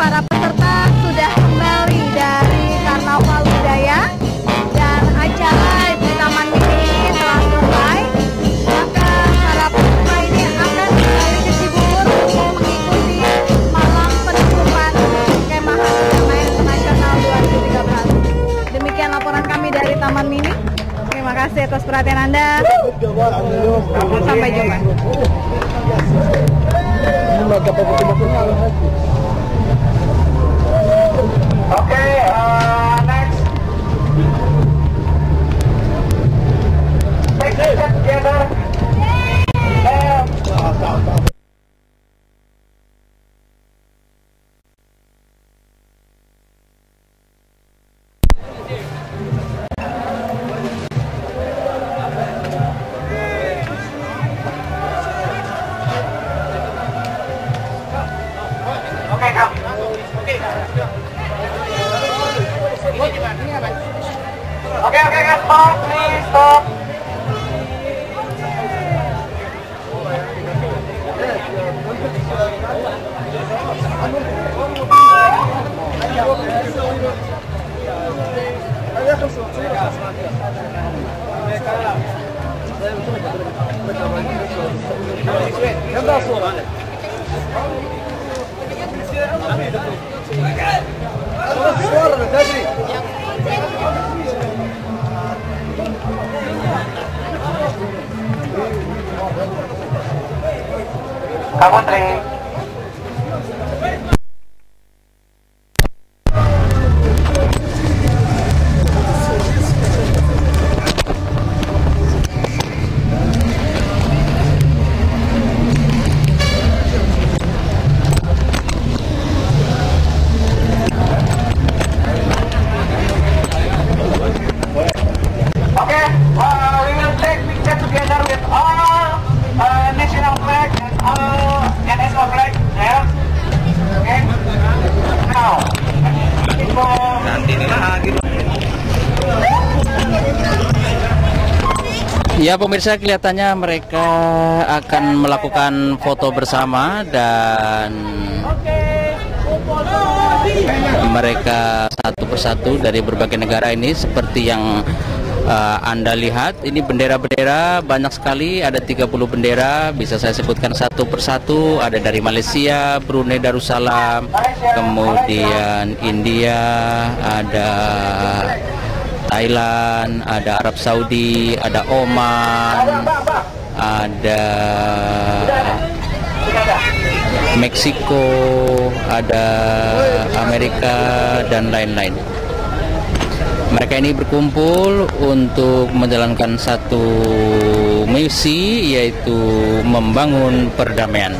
para peserta sudah kembali dari Karnaval Budaya dan acara di Taman Mini telah selesai. Maka para peserta ini akan kembali ke Cibubur untuk mengikuti malam penutupan kemahan Damai Nasional 2013. Demikian laporan kami dari Taman Mini. Terima kasih atas perhatian Anda. Sampai jumpa. Oke, next. Take a step together. Oke, guys, stop, please, stop. Kamu Tri. Ya pemirsa, kelihatannya mereka akan melakukan foto bersama dan mereka satu persatu dari berbagai negara ini seperti yang Anda lihat. Ini bendera-bendera banyak sekali, ada 30 bendera, bisa saya sebutkan satu persatu. Ada dari Malaysia, Brunei Darussalam, kemudian India, ada Thailand, ada Arab Saudi, ada Oman, ada Meksiko, ada Amerika, dan lain-lain. Mereka ini berkumpul untuk menjalankan satu misi, yaitu membangun perdamaian.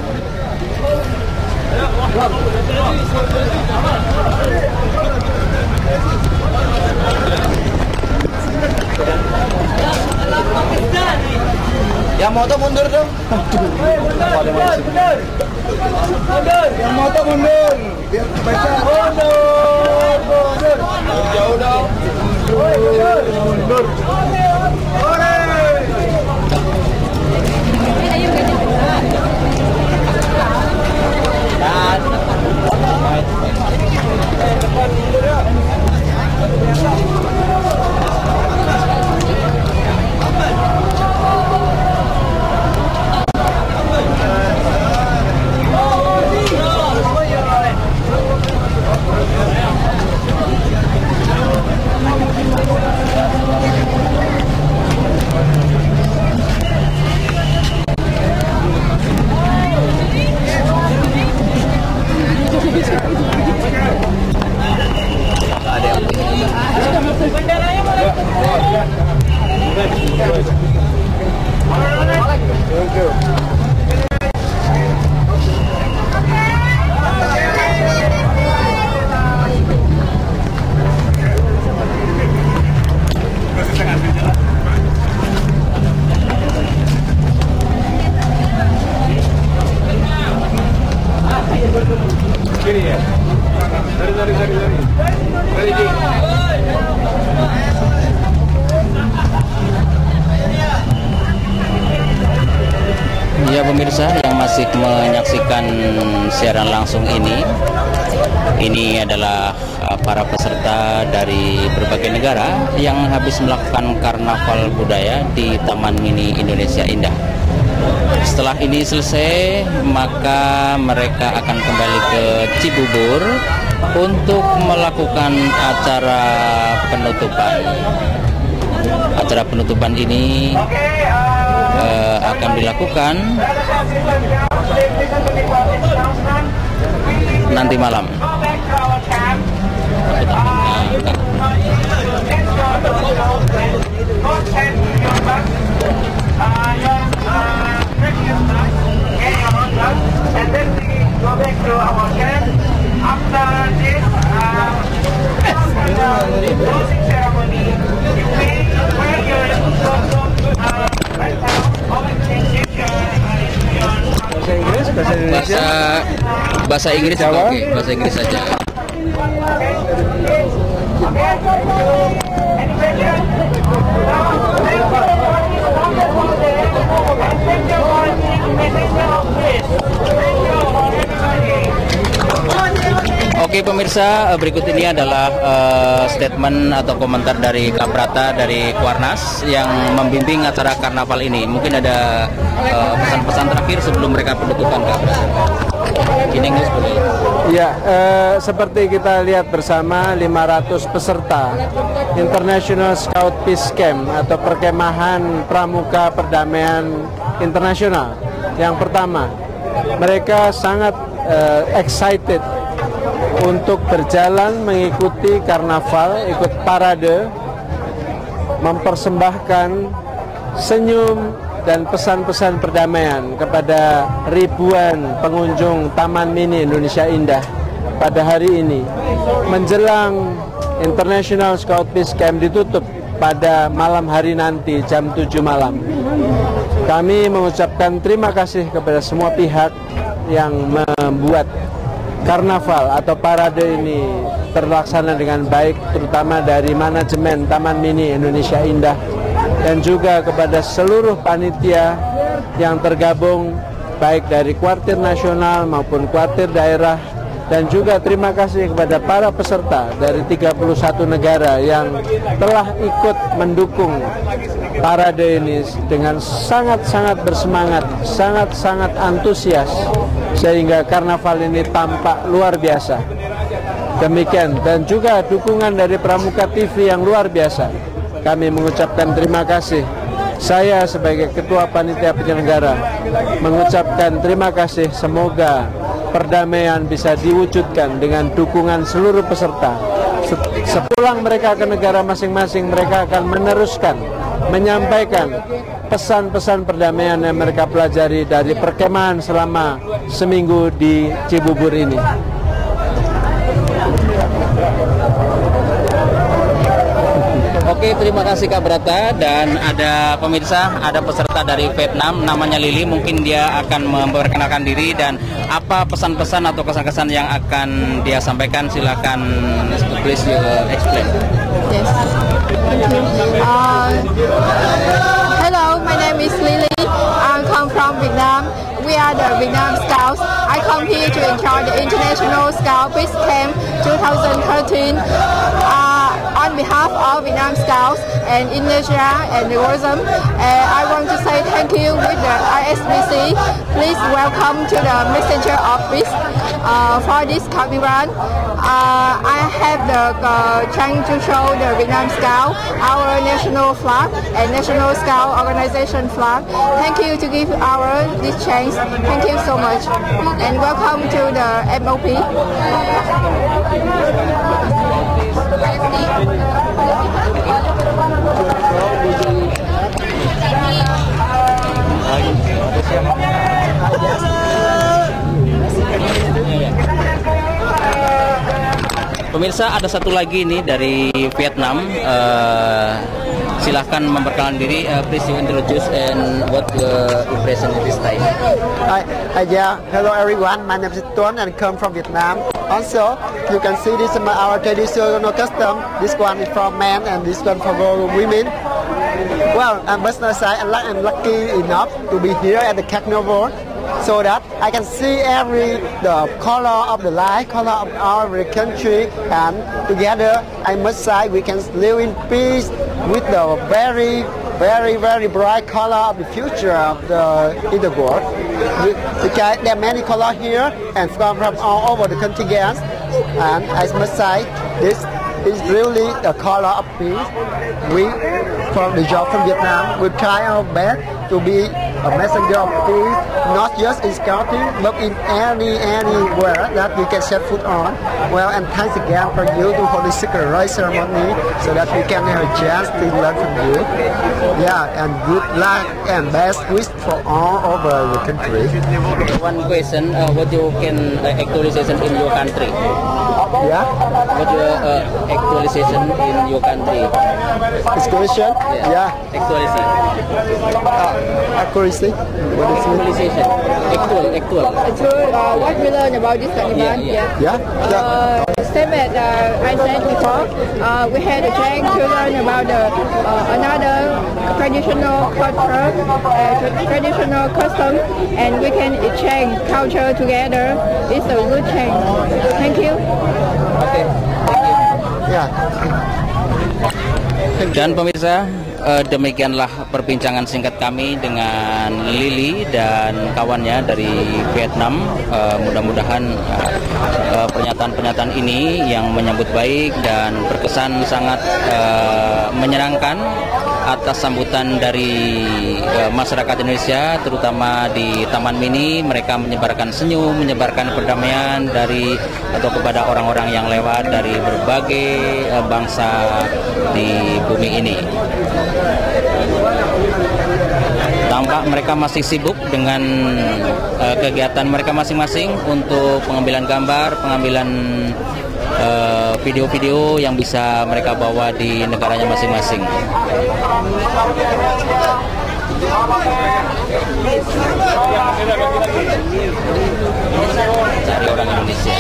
Yang motor mundur dong. Mundur. Yang motor mundur. Biar baca. Mundur. Jauh dong. Mundur. Ya pemirsa yang masih menyaksikan siaran langsung ini adalah para peserta dari berbagai negara yang habis melakukan karnaval budaya di Taman Mini Indonesia Indah. Setelah ini selesai, maka mereka akan kembali ke Cibubur untuk melakukan acara penutupan. Acara penutupan ini akan dilakukan nanti malam. Bahasa Inggris juga oke, bahasa Inggris saja. Oke pemirsa, berikut ini adalah statement atau komentar dari Kak Brata dari Kuarnas yang membimbing acara karnaval ini. Mungkin ada pesan-pesan terakhir sebelum mereka penutupan, Kak Brata. In English boleh? Ya, seperti kita lihat bersama 500 peserta International Scout Peace Camp atau perkemahan pramuka perdamaian internasional. Yang pertama, mereka sangat excited untuk berjalan mengikuti karnaval, ikut parade, mempersembahkan senyum dan pesan-pesan perdamaian kepada ribuan pengunjung Taman Mini Indonesia Indah pada hari ini. Menjelang International Scout Peace Camp ditutup pada malam hari nanti jam 7 malam. Kami mengucapkan terima kasih kepada semua pihak yang membuat karnaval atau parade ini terlaksana dengan baik, terutama dari manajemen Taman Mini Indonesia Indah dan juga kepada seluruh panitia yang tergabung baik dari kuartir nasional maupun kuartir daerah, dan juga terima kasih kepada para peserta dari 31 negara yang telah ikut mendukung parade ini dengan sangat-sangat bersemangat, sangat-sangat antusias, sehingga karnaval ini tampak luar biasa. Demikian, dan juga dukungan dari Pramuka TV yang luar biasa. Kami mengucapkan terima kasih. Saya sebagai Ketua Panitia Penyelenggara mengucapkan terima kasih. Semoga perdamaian bisa diwujudkan dengan dukungan seluruh peserta. Sepulang mereka ke negara masing-masing, mereka akan meneruskan, menyampaikan pesan-pesan perdamaian yang mereka pelajari dari perkemahan selama seminggu di Cibubur ini. Oke, terima kasih Kak Brata. Dan ada pemirsa, ada peserta dari Vietnam namanya Lily. Mungkin dia akan memperkenalkan diri dan apa pesan-pesan atau kesan-kesan yang akan dia sampaikan. Silakan, please you explain. Yes. Hello, my name is Lily. I come from Vietnam. We are the Vietnam Scouts. I come here to enjoy the International Scout Peace Camp 2013. On behalf of Vietnam Scouts and Indonesia and tourism, I want to say thank you with the ISBC. Please welcome to the Messenger Office for this carnival. I have the chance to show the Vietnam Scout, our national flag and National Scout Organization flag. Thank you to give our this chance. Thank you so much, and welcome to the MOP. Pemirsa, ada satu lagi nih dari Vietnam. Silahkan memperkenalkan diri. Please you introduce and what your impression at this time. Yeah, hello everyone. My name is Tuan and come from Vietnam. Also, you can see this is our traditional custom. This one is for men and this one for women. Well, on personal side, I'm lucky enough to be here at the carnival, so that I can see the color of the life, color of our country, and together, I must say, we can live in peace with the very bright color of the future in the world. Because there are many colors here and from all over the continent, and I must say, this is really the color of peace. We, from the job from Vietnam, we try our best to be a messenger of peace, not just in scouting, but in anywhere that we can set foot on. Well, and thanks again for you to hold the secret rice ceremony, so that we can have a chance to learn from you. Yeah, and good luck and best wish for all over the country. One question, what you can actualization in your country? Yeah. What your actualization in your country? Excursion? Yeah. Actualization. Accuracy? What is it? Actualization. Actual. What we learn about this event? Yeah. Same as I said before, we had a chance to learn about another traditional culture, traditional custom, and we can exchange culture together. It's a good change. Thank you. Okay. Yeah. Dan pemirsa, demikianlah perbincangan singkat kami dengan Lily dan kawannya dari Vietnam. Mudah-mudahan pernyataan-pernyataan ini yang menyambut baik dan berkesan sangat menyenangkan atas sambutan dari masyarakat Indonesia, terutama di Taman Mini. Mereka menyebarkan senyum, menyebarkan perdamaian kepada orang-orang yang lewat dari berbagai bangsa di bumi ini. Tampak mereka masih sibuk dengan kegiatan mereka masing-masing untuk pengambilan gambar, pengambilan video-video yang bisa mereka bawa di negaranya masing-masing. Cari orang Indonesia.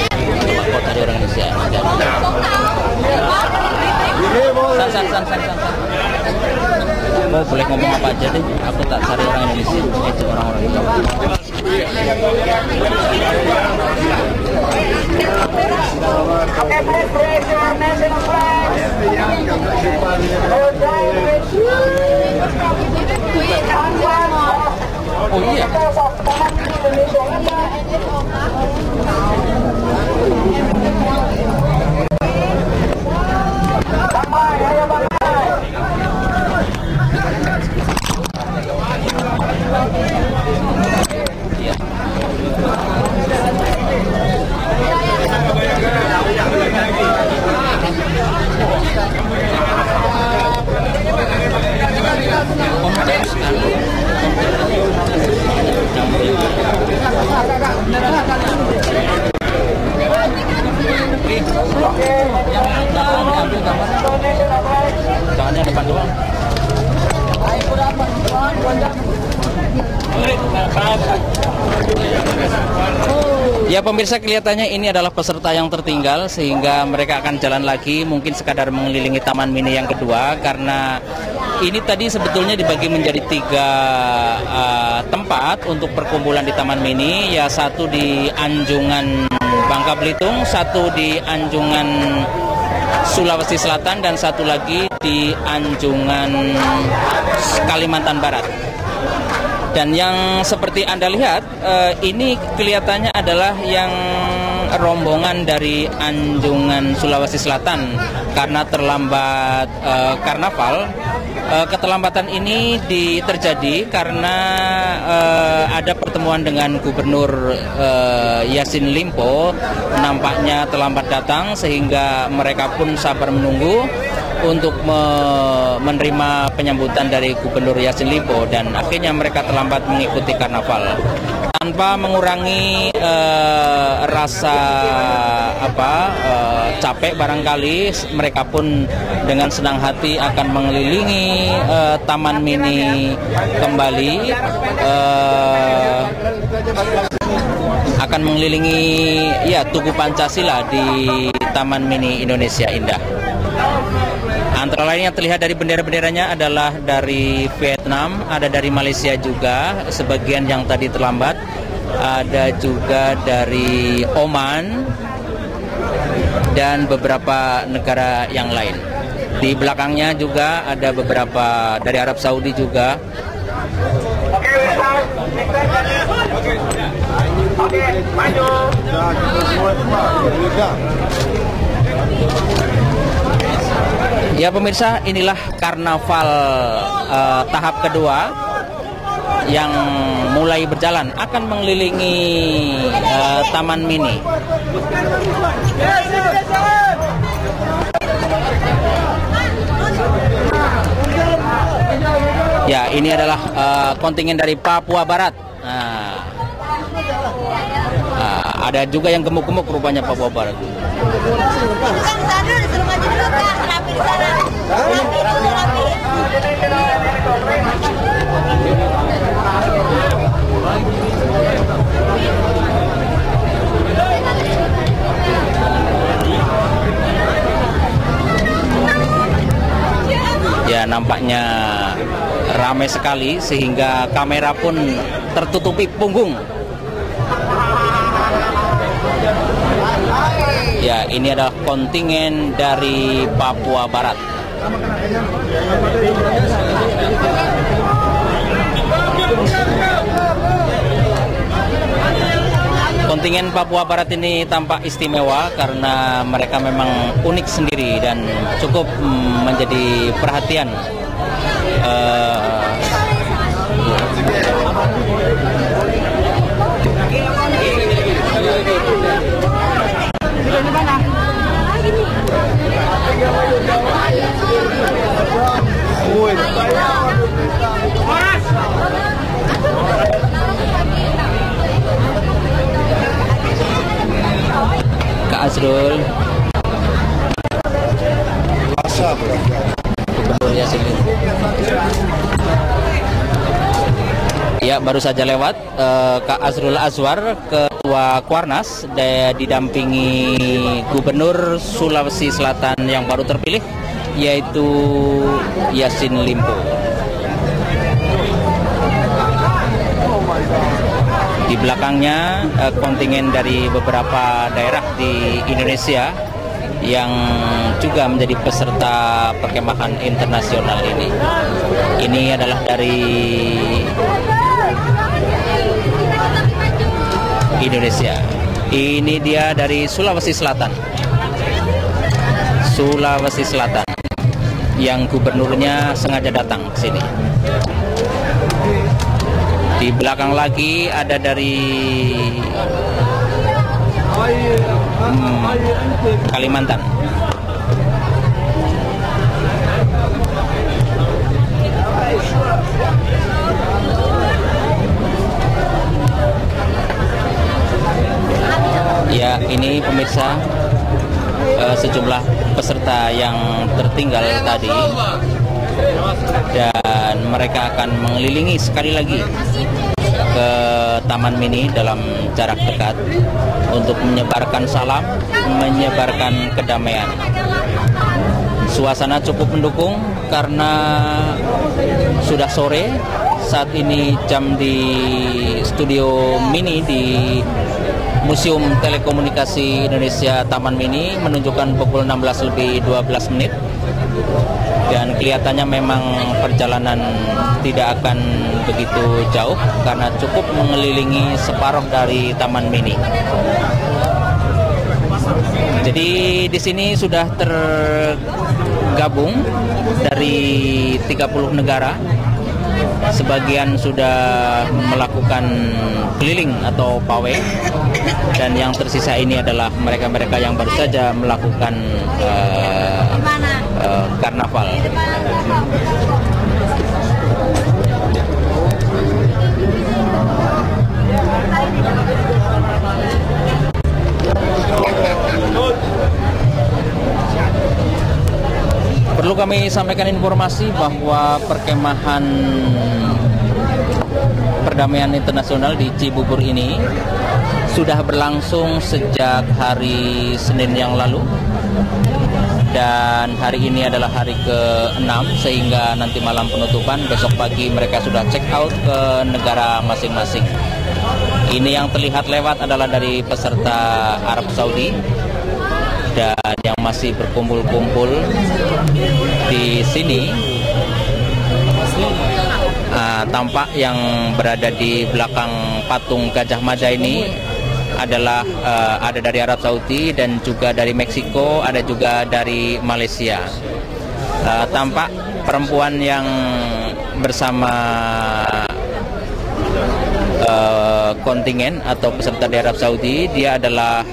Cari orang Indonesia. San. Boleh ngomong apa aja deh. Aku tak cari orang Indonesia. Itu orang-orang Indonesia. Okay, please raise your national flag. Oh iya. Jangannya depan doang. Ya pemirsa, kelihatannya ini adalah peserta yang tertinggal sehingga mereka akan jalan lagi, mungkin sekadar mengelilingi Taman Mini yang kedua, karena ini tadi sebetulnya dibagi menjadi 3 tempat untuk perkumpulan di Taman Mini, ya satu di Anjungan Bangka Belitung, satu di Anjungan Sulawesi Selatan, dan satu lagi di Anjungan Kalimantan Barat. Dan yang seperti Anda lihat, ini kelihatannya adalah yang rombongan dari Anjungan Sulawesi Selatan karena terlambat karnaval. Keterlambatan ini terjadi karena ada pertemuan dengan Gubernur Yassin Limpo, nampaknya terlambat datang sehingga mereka pun sabar menunggu untuk menerima penyambutan dari Gubernur Yassin Limpo, dan akhirnya mereka terlambat mengikuti karnaval. Tanpa mengurangi rasa capek barangkali, mereka pun dengan senang hati akan mengelilingi Taman Mini kembali, akan mengelilingi Tugu Pancasila di Taman Mini Indonesia Indah. Antara lain yang terlihat dari bendera-benderanya adalah dari Vietnam, ada dari Malaysia juga, sebagian yang tadi terlambat, ada juga dari Oman, dan beberapa negara yang lain. Di belakangnya juga ada beberapa dari Arab Saudi juga. Oke, maju. Ya pemirsa, inilah karnaval tahap kedua yang mulai berjalan, akan mengelilingi Taman Mini. Ya, ini adalah kontingen dari Papua Barat. Ada juga yang gemuk-gemuk rupanya Papua Barat. Ya, nampaknya ramai sekali sehingga kamera pun tertutupi punggung. Ya, ini adalah kontingen dari Papua Barat. Kontingen Papua Barat ini tampak istimewa karena mereka memang unik sendiri dan cukup menjadi perhatian Kak Azrul, Gubernur Yasin Limpo. Ya, baru saja lewat Kak Azrul Azwar, Ketua Kuarnas, didampingi Gubernur Sulawesi Selatan yang baru terpilih, yaitu Yasin Limpo. Di belakangnya kontingen dari beberapa daerah di Indonesia yang juga menjadi peserta perkemahan internasional ini. Ini adalah dari Indonesia. Ini dia dari Sulawesi Selatan. Sulawesi Selatan yang gubernurnya sengaja datang ke sini. Di belakang lagi ada dari Kalimantan. Ya, ini pemirsa sejumlah peserta yang tertinggal tadi, dan mereka akan mengelilingi sekali lagi ke Taman Mini dalam jarak dekat untuk menyebarkan salam, menyebarkan kedamaian. Suasana cukup mendukung karena sudah sore. Saat ini jam di studio Mini di Museum Telekomunikasi Indonesia Taman Mini menunjukkan pukul 16:12 dan kelihatannya memang perjalanan tidak akan begitu jauh karena cukup mengelilingi separuh dari Taman Mini. Jadi di sini sudah tergabung dari 30 negara. Sebagian sudah melakukan keliling atau pawai, dan yang tersisa ini adalah mereka-mereka yang baru saja melakukan karnaval. Perlu kami sampaikan informasi bahwa perkemahan perdamaian internasional di Cibubur ini sudah berlangsung sejak hari Senin yang lalu, dan hari ini adalah hari ke-6, sehingga nanti malam penutupan, besok pagi mereka sudah check out ke negara masing-masing. Ini yang terlihat lewat adalah dari peserta Arab Saudi, dan yang masih berkumpul-kumpul di sini tampak yang berada di belakang patung Gajah Mada ini adalah ada dari Arab Saudi dan juga dari Meksiko, ada juga dari Malaysia. Tampak perempuan yang bersama kontingen atau peserta dari Arab Saudi, dia adalah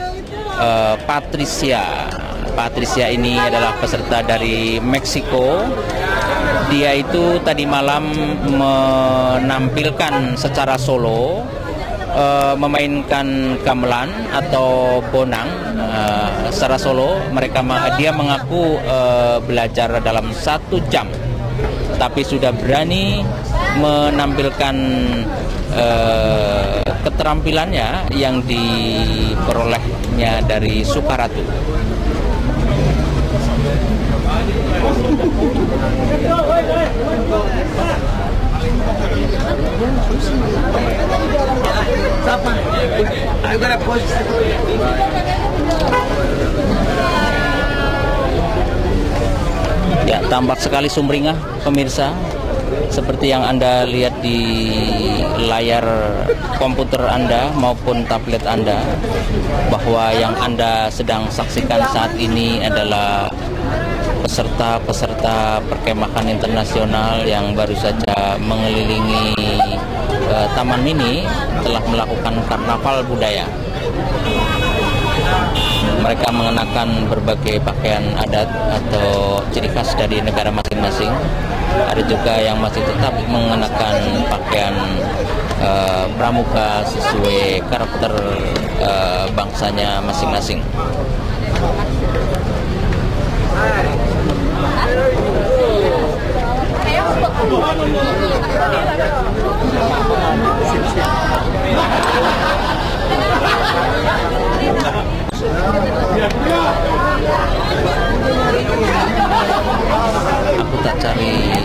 Patricia. Patricia ini adalah peserta dari Meksiko. Dia itu tadi malam menampilkan secara solo, memainkan gamelan atau bonang secara solo. Dia mengaku belajar dalam 1 jam, tapi sudah berani menampilkan keterampilannya yang diperolehnya dari Sukaratu. Ya, tampak sekali sumringah pemirsa, seperti yang Anda lihat di layar komputer Anda maupun tablet Anda, bahwa yang Anda sedang saksikan saat ini adalah peserta-peserta perkemahan internasional yang baru saja mengelilingi Taman Mini, telah melakukan karnaval budaya. Mereka mengenakan berbagai pakaian adat atau ciri khas dari negara masing-masing. Ada juga yang masih tetap mengenakan pakaian pramuka sesuai karakter bangsanya masing-masing. Aku tak cari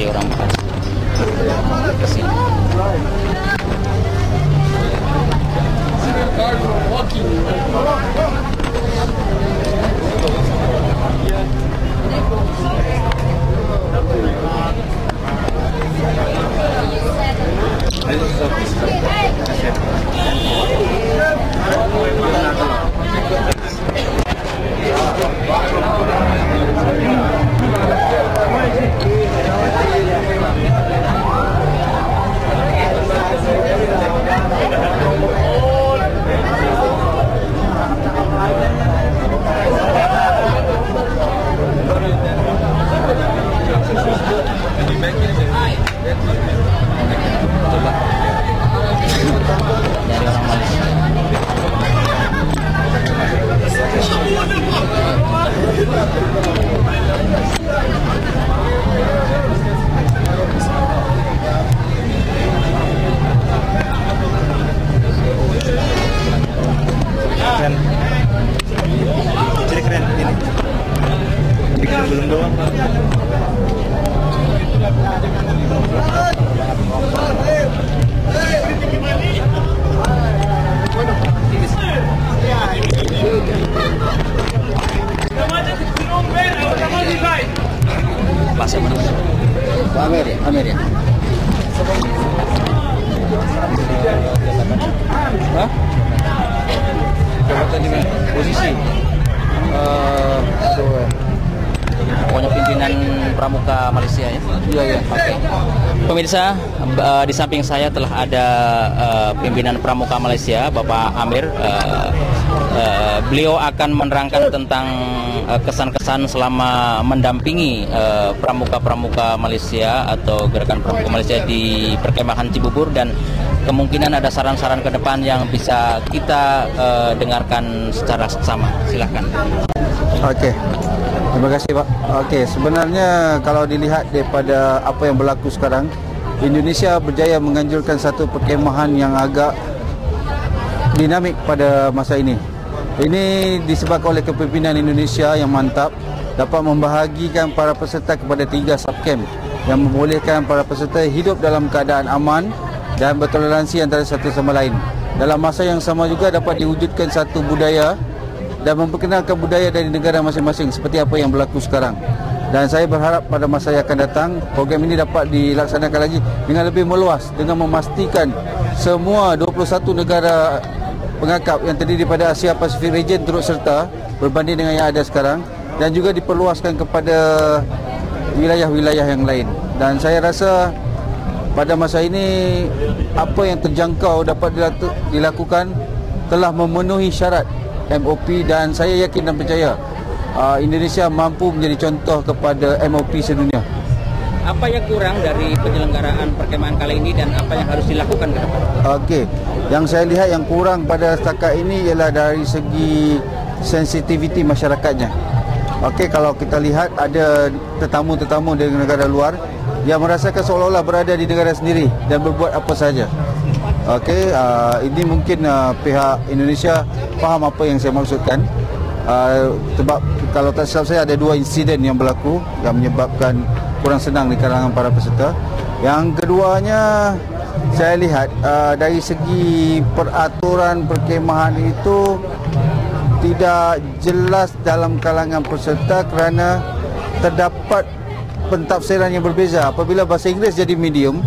orang Bekasi kesini. Amer ya. Posisi pokoknya pimpinan pramuka Malaysia ya. Iya ya. Oke. Pemirsa, di samping saya telah ada pimpinan pramuka Malaysia, Bapak Amir. Beliau akan menerangkan tentang kesan-kesan selama mendampingi pramuka-pramuka Malaysia atau gerakan pramuka Malaysia di perkemahan Cibubur, dan kemungkinan ada saran-saran ke depan yang bisa kita dengarkan secara seksama. Silahkan. Okey, terima kasih Pak. Okey, sebenarnya kalau dilihat daripada apa yang berlaku sekarang, Indonesia berjaya menganjurkan satu perkemahan yang agak dinamik pada masa ini. Ini disebabkan oleh kepimpinan Indonesia yang mantap, dapat membahagikan para peserta kepada 3 subcamp yang membolehkan para peserta hidup dalam keadaan aman dan bertoleransi antara satu sama lain. Dalam masa yang sama juga dapat diwujudkan satu budaya dan memperkenalkan budaya dari negara masing-masing seperti apa yang berlaku sekarang. Dan saya berharap pada masa yang akan datang program ini dapat dilaksanakan lagi dengan lebih meluas, dengan memastikan semua 21 negara pengakap yang terdiri pada Asia Pasifik region turut serta berbanding dengan yang ada sekarang, dan juga diperluaskan kepada wilayah-wilayah yang lain. Dan saya rasa pada masa ini apa yang terjangkau dapat dilakukan telah memenuhi syarat MOP, dan saya yakin dan percaya Indonesia mampu menjadi contoh kepada MOP sedunia. Apa yang kurang dari penyelenggaraan perkemahan kali ini dan apa yang harus dilakukan ke depan? Okey, yang saya lihat yang kurang pada setakat ini ialah dari segi sensitiviti masyarakatnya. Okey, kalau kita lihat ada tetamu-tetamu dari negara luar yang merasakan seolah-olah berada di negara sendiri dan berbuat apa saja. Okey, ini mungkin pihak Indonesia faham apa yang saya maksudkan. Sebab kalau tak silap saya ada 2 insiden yang berlaku yang menyebabkan kurang senang di kalangan para peserta. Yang keduanya saya lihat dari segi peraturan perkemahan itu tidak jelas dalam kalangan peserta kerana terdapat pentafsiran yang berbeza. Apabila bahasa Inggeris jadi medium,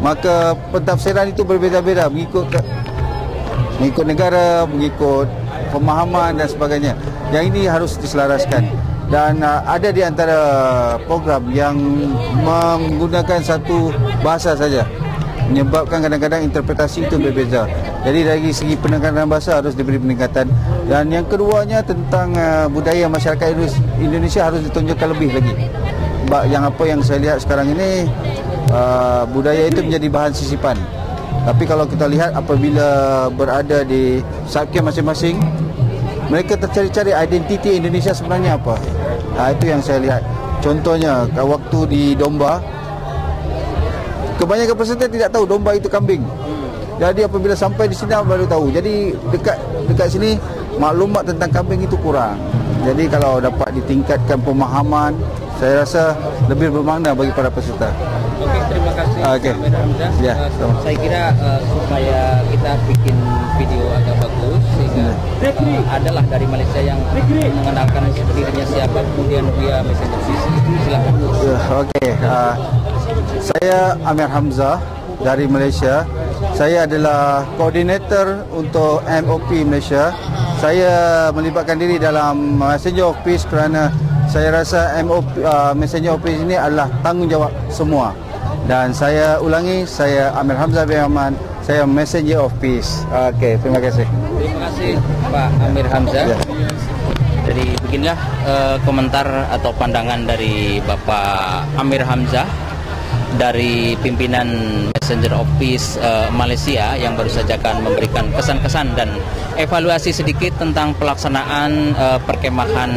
maka pentafsiran itu berbeza-beza mengikut negara, mengikut pemahaman dan sebagainya. Yang ini harus diselaraskan. Dan ada di antara program yang menggunakan satu bahasa saja, menyebabkan kadang-kadang interpretasi itu berbeza. Jadi dari segi penekanan bahasa harus diberi peningkatan. Dan yang keduanya tentang budaya masyarakat Indonesia harus ditunjukkan lebih lagi. Sebab apa yang saya lihat sekarang ini, budaya itu menjadi bahan sisipan. Tapi kalau kita lihat apabila berada di subcamp masing-masing, mereka tercari-cari identiti Indonesia sebenarnya apa. Itu yang saya lihat. Contohnya waktu di domba, kebanyakan peserta tidak tahu domba itu kambing. Jadi apabila sampai di sini baru tahu. Jadi dekat sini maklumat tentang kambing itu kurang. Jadi kalau dapat ditingkatkan pemahaman, saya rasa lebih bermakna bagi para peserta. Oke, terima kasih. Amir Hamzah. Ya, saya kira supaya kita bikin video agak bagus sehingga adalah dari Malaysia yang mengenalkan dirinya siapa, kemudian dia messenger visi. Silakan. Okey, saya Amir Hamzah dari Malaysia. Saya adalah koordinator untuk MOP Malaysia. Saya melibatkan diri dalam Messenger of Peace kerana saya rasa Messenger of Peace ini adalah tanggungjawab semua. Dan saya ulangi, saya Amir Hamzah bin Ahmad, saya Messenger of Peace. Okey, terima kasih. Terima kasih Pak Amir Hamzah. Ya. Jadi beginilah komentar atau pandangan dari Bapak Amir Hamzah dari pimpinan Messenger of Peace Malaysia yang baru saja akan memberikan kesan-kesan dan evaluasi sedikit tentang pelaksanaan perkemahan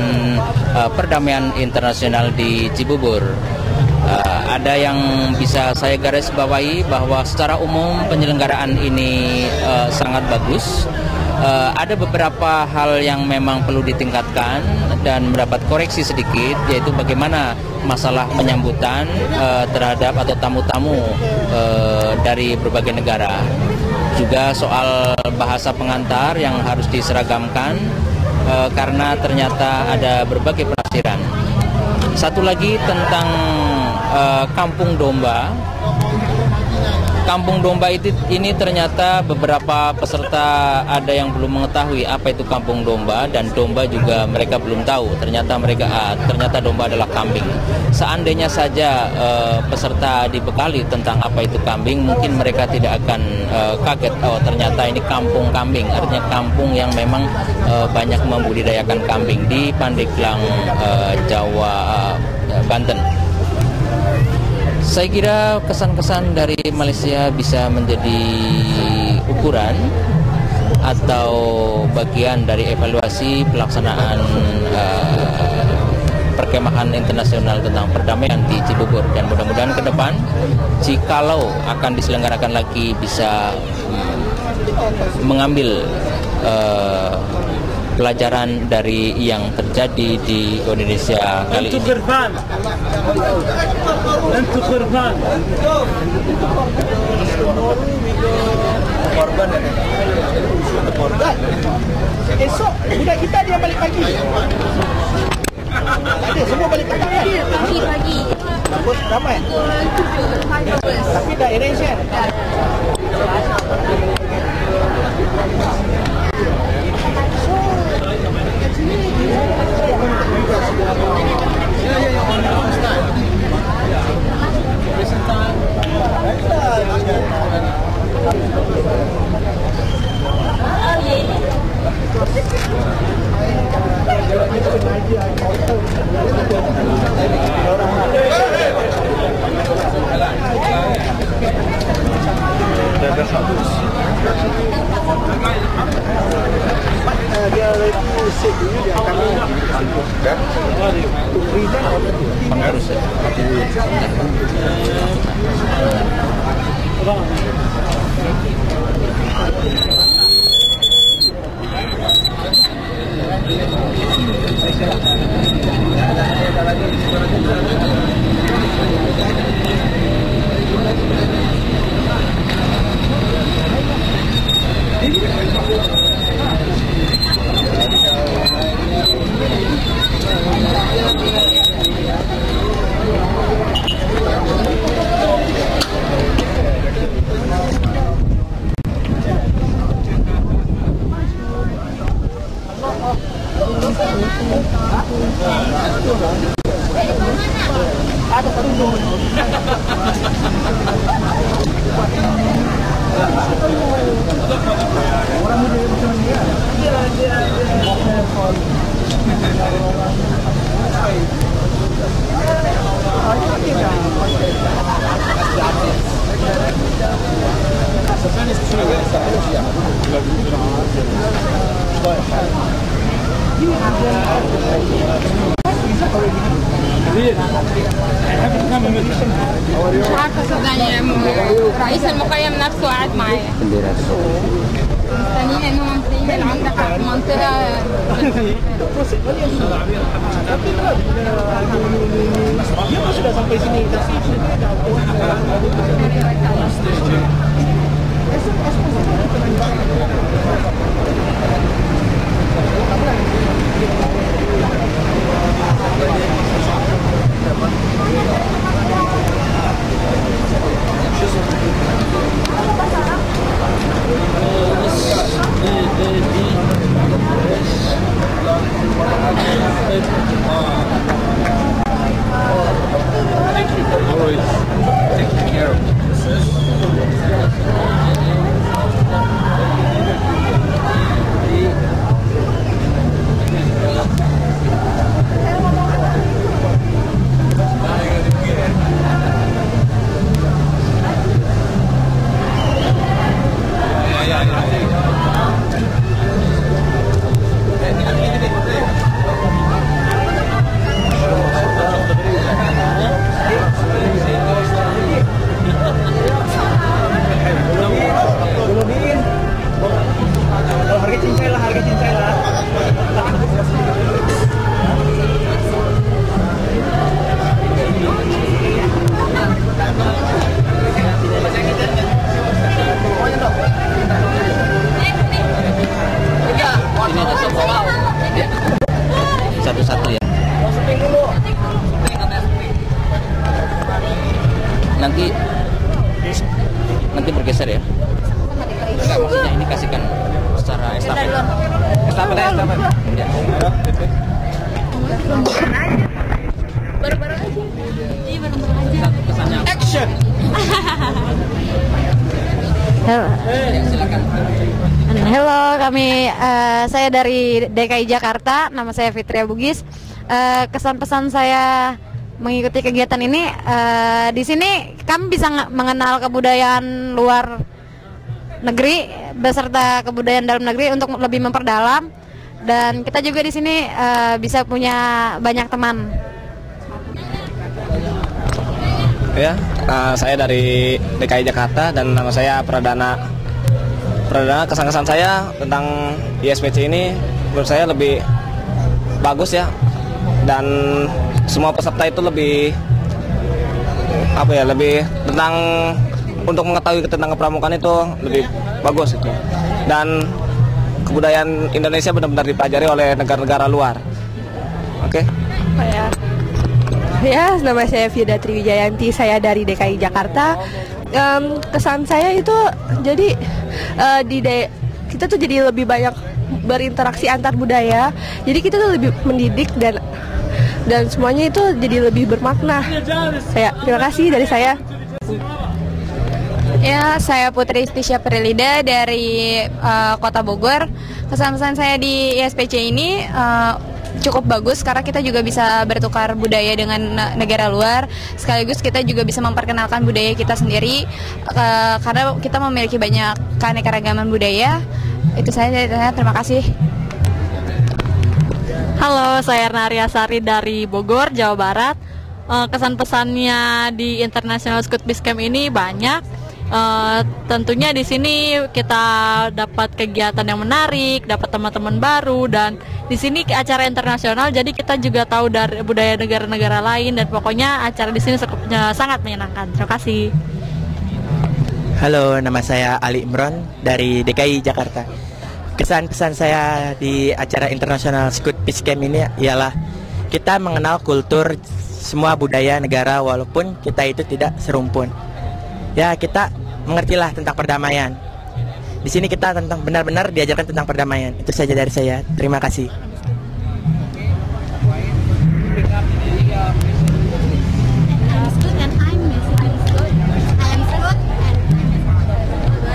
perdamaian internasional di Cibubur. Ada yang bisa saya garis bawahi bahwa secara umum penyelenggaraan ini sangat bagus. Ada beberapa hal yang memang perlu ditingkatkan dan mendapat koreksi sedikit, yaitu bagaimana masalah penyambutan terhadap atau tamu-tamu dari berbagai negara. Juga soal bahasa pengantar yang harus diseragamkan karena ternyata ada berbagai penafsiran. Satu lagi tentang kampung domba. Kampung domba ini ternyata beberapa peserta ada yang belum mengetahui apa itu kampung domba, dan domba juga mereka belum tahu. Ternyata domba adalah kambing. Seandainya saja peserta dibekali tentang apa itu kambing, mungkin mereka tidak akan kaget. Oh, ternyata ini kampung kambing, artinya kampung yang memang banyak membudidayakan kambing di Pandeglang, Jawa, Banten. Saya kira kesan-kesan dari Malaysia bisa menjadi ukuran atau bagian dari evaluasi pelaksanaan perkemahan internasional tentang perdamaian di Cibubur, dan mudah-mudahan ke depan jikalau akan diselenggarakan lagi bisa mengambil pelajaran dari yang terjadi di Indonesia kali ini. Esok budak kita dia balik pagi. Ada semua balik pagi. Pagi. Bagus ramai. Tapi dah arrange kan? Dia musik ini dia akan Pengarus ya. مش عارفة صدقني رئيس المقيم نفسه قاعد معايا مستنيين انهم مستنيين العمدة في المنطقة dia sudah sampai sini tapi satu-satu ya. Nanti bergeser ya. Enggak, maksudnya ini kasihkan secara estafet. Estafet. Ya. Baru-baru aja. Iya baru-baru aja. Pesannya action. Halo, saya dari DKI Jakarta, nama saya Fitria Bugis. Kesan pesan saya mengikuti kegiatan ini. Di sini kami bisa mengenal kebudayaan luar negeri beserta kebudayaan dalam negeri untuk lebih memperdalam, dan kita juga di sini bisa punya banyak teman. Ya, saya dari DKI Jakarta dan nama saya Pradana. Kesan-kesan saya tentang ISPC ini menurut saya lebih bagus ya, dan semua peserta itu lebih lebih tentang untuk mengetahui tentang kepramukaan itu lebih bagus itu. Dan kebudayaan Indonesia benar-benar dipelajari oleh negara-negara luar. Oke. Ya, nama saya Firda Triwijayanti, saya dari DKI Jakarta. Kesan saya itu jadi kita tuh jadi lebih banyak berinteraksi antar budaya. Jadi kita tuh lebih mendidik dan semuanya itu jadi lebih bermakna. Terima kasih dari saya. Ya, saya Putri Istisya Prilida dari Kota Bogor. Kesan-kesan saya di ISPC ini cukup bagus karena kita juga bisa bertukar budaya dengan negara luar, sekaligus kita juga bisa memperkenalkan budaya kita sendiri karena kita memiliki banyak keanekaragaman budaya. Itu saya, terima kasih. Halo, saya Naria Sari dari Bogor, Jawa Barat. Kesan-pesannya di International Scout Peace Camp ini banyak. Tentunya di sini kita dapat kegiatan yang menarik, dapat teman-teman baru, dan di sini acara internasional, jadi kita juga tahu dari budaya negara-negara lain, dan pokoknya acara di sini sangat menyenangkan. Terima kasih. Halo, nama saya Ali Imron dari DKI Jakarta. Kesan-pesan saya di acara International Scout Peace Camp ini ialah kita mengenal kultur semua budaya negara walaupun kita itu tidak serumpun. Ya, kita mengertilah tentang perdamaian. Di sini kita benar-benar diajarkan tentang perdamaian. Itu saja dari saya. Terima kasih.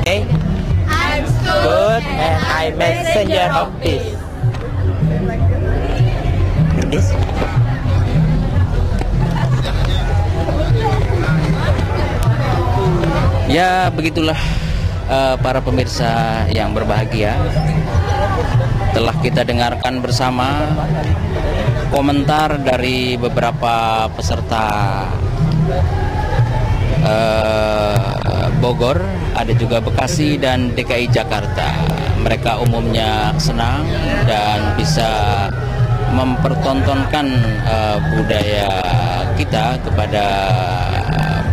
I'm Scout and I'm messenger of peace. Ya, begitulah para pemirsa yang berbahagia. Telah kita dengarkan bersama komentar dari beberapa peserta Bogor, ada juga Bekasi dan DKI Jakarta. Mereka umumnya senang dan bisa mempertontonkan budaya kita kepada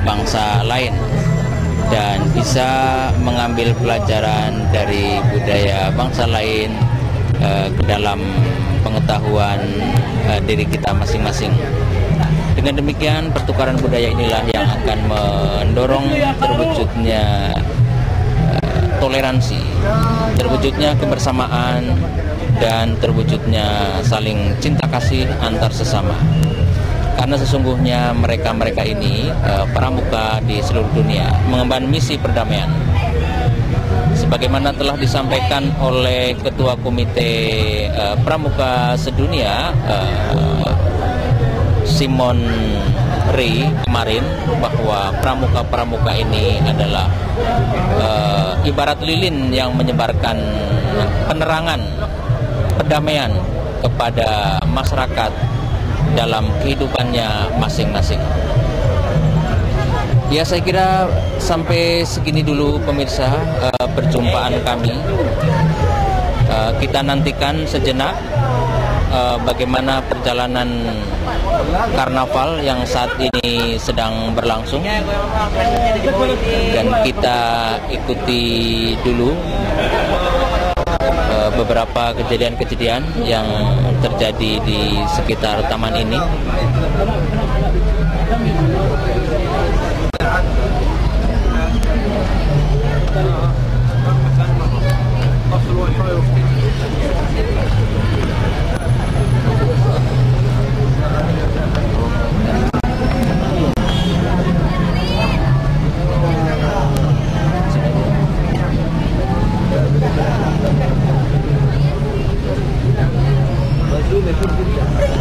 bangsa lain, dan bisa mengambil pelajaran dari budaya bangsa lain ke dalam pengetahuan diri kita masing-masing. Dengan demikian, pertukaran budaya inilah yang akan mendorong terwujudnya toleransi, terwujudnya kebersamaan, dan terwujudnya saling cinta kasih antar sesama. Karena sesungguhnya mereka-mereka ini pramuka di seluruh dunia mengemban misi perdamaian. Sebagaimana telah disampaikan oleh Ketua Komite Pramuka Sedunia Simon Ray kemarin, bahwa pramuka-pramuka ini adalah ibarat lilin yang menyebarkan penerangan perdamaian kepada masyarakat dalam kehidupannya masing-masing. Ya, saya kira sampai segini dulu pemirsa perjumpaan kami. Kita nantikan sejenak bagaimana perjalanan karnaval yang saat ini sedang berlangsung, dan kita ikuti dulu beberapa kejadian-kejadian yang terjadi di sekitar taman ini.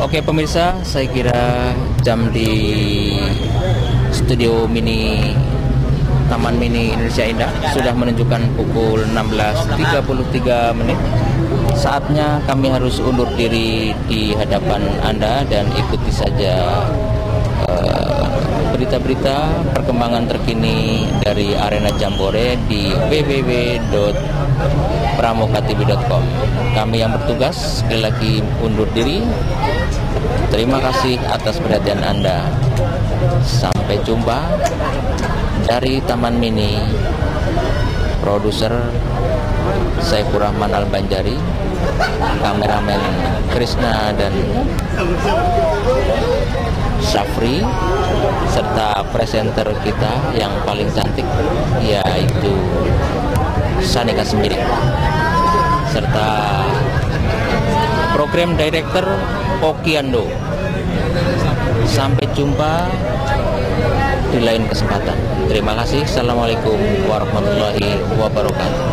Oke pemirsa, saya kira jam di studio mini Taman Mini Indonesia Indah sudah menunjukkan pukul 16.33 menit. Saatnya kami harus undur diri di hadapan Anda dan ikuti saja berita-berita perkembangan terkini dari arena Jambore di www.pramokatv.com. Kami yang bertugas sekali lagi undur diri. Terima kasih atas perhatian Anda. Sampai jumpa dari Taman Mini. Produser Saifur Rahman Al-Banjari, kameramen Krisna dan Syafri, serta presenter kita yang paling cantik yaitu Sanika Sembiring, serta program director Okiando. Sampai jumpa di lain kesempatan. Terima kasih. Assalamualaikum warahmatullahi wabarakatuh.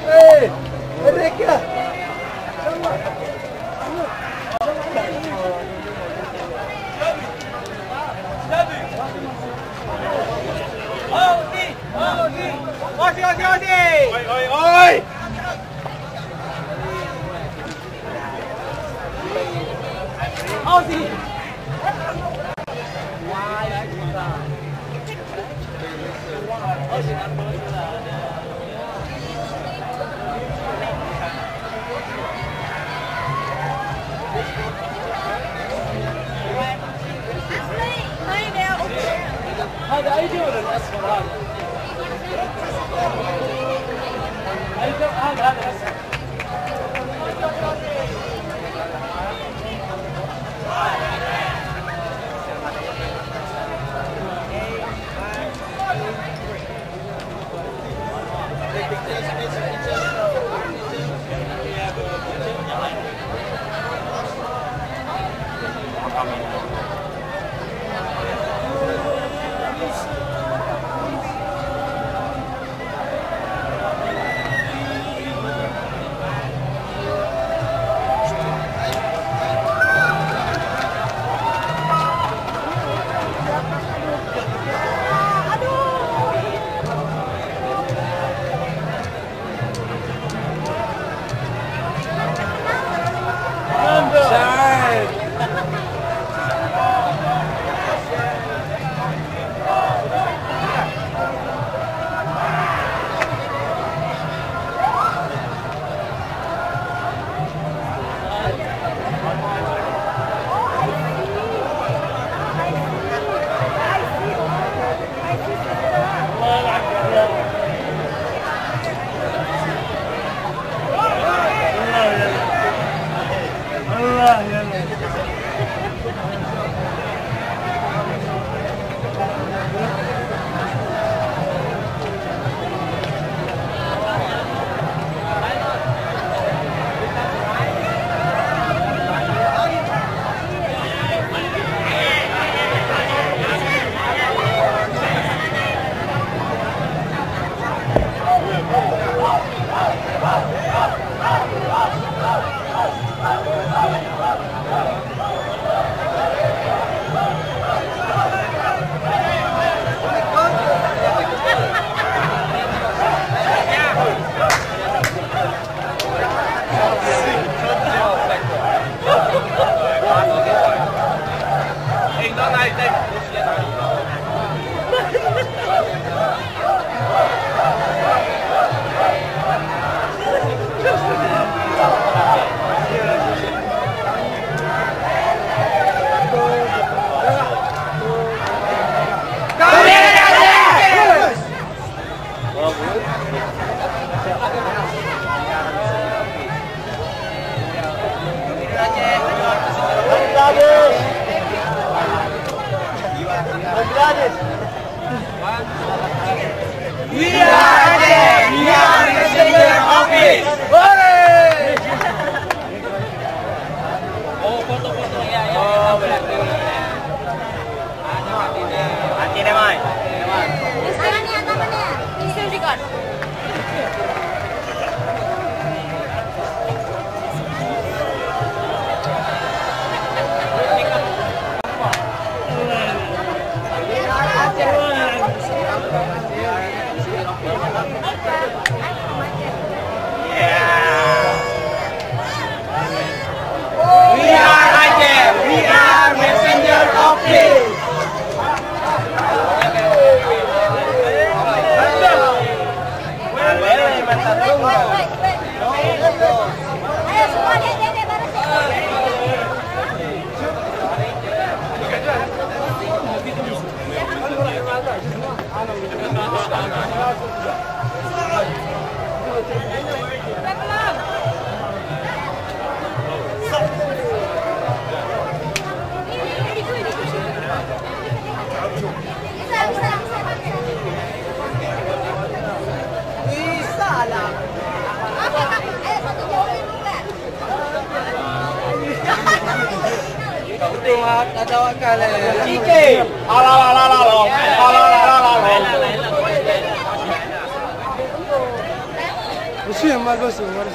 Hey,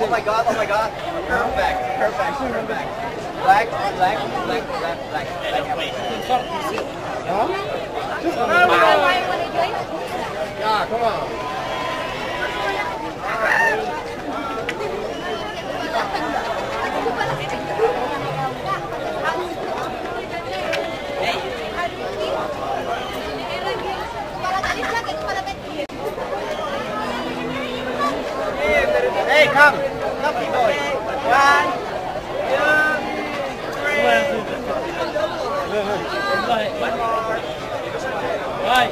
Oh my god, oh my god. Perfect, perfect, perfect. Black, black, black, black, black. Huh? Yeah, come on. Hey, come. Come, boy. 1,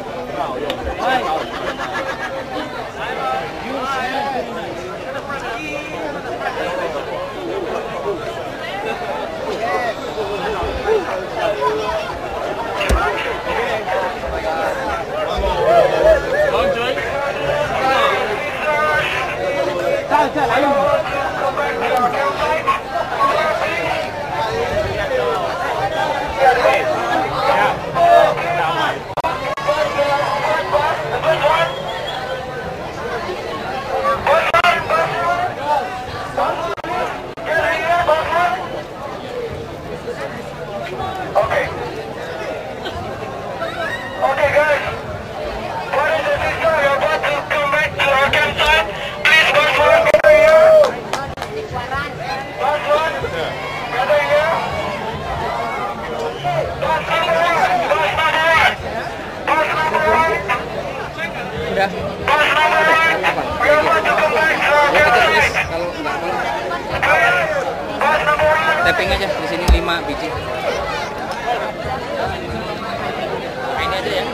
再来一个。Tapping aja di sini 5 biji. Nah, ini aja ya.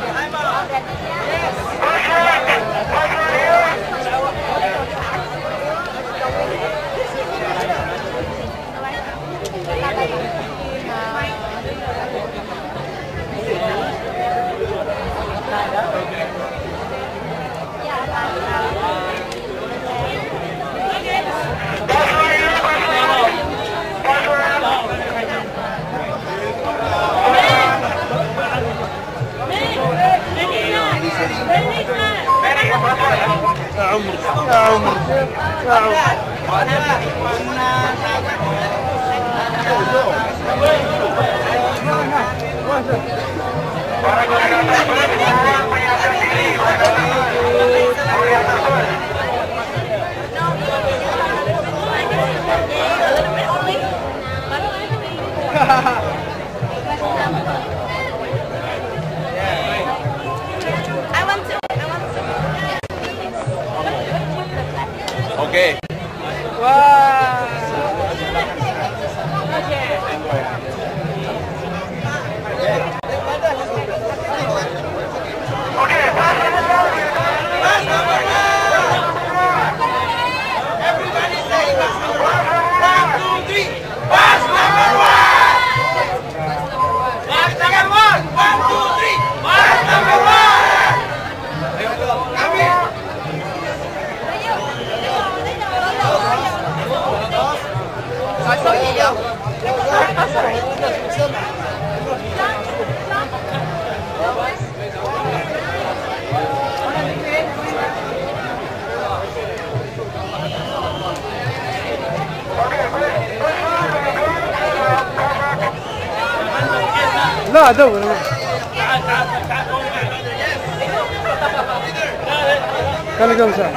Oke. Wah. لا دور خلي كم ساعة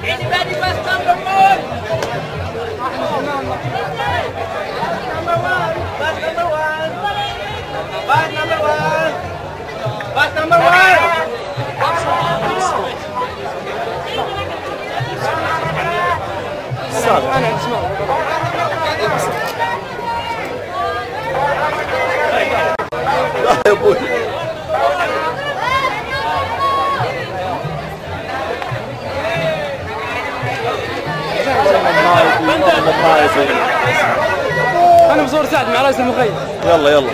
Anybody must number 1. Bus number 1. Bus number 1. Bus number 1. انا بصور سعد مع رئيس المخيم. يلا يلا.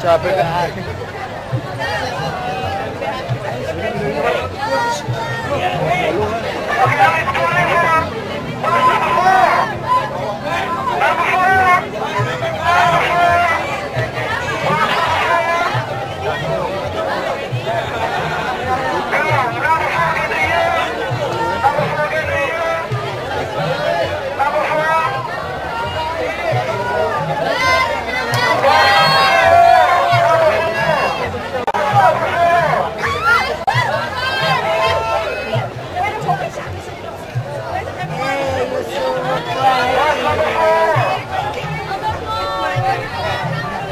Capek.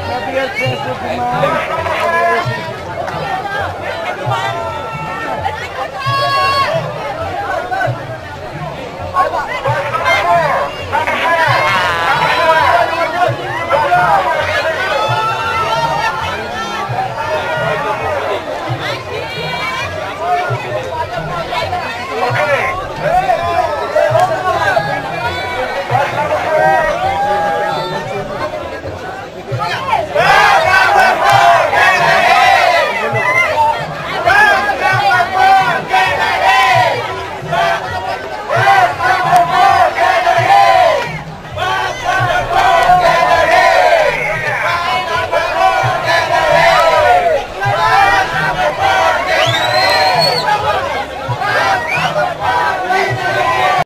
Happy birthday, Superman.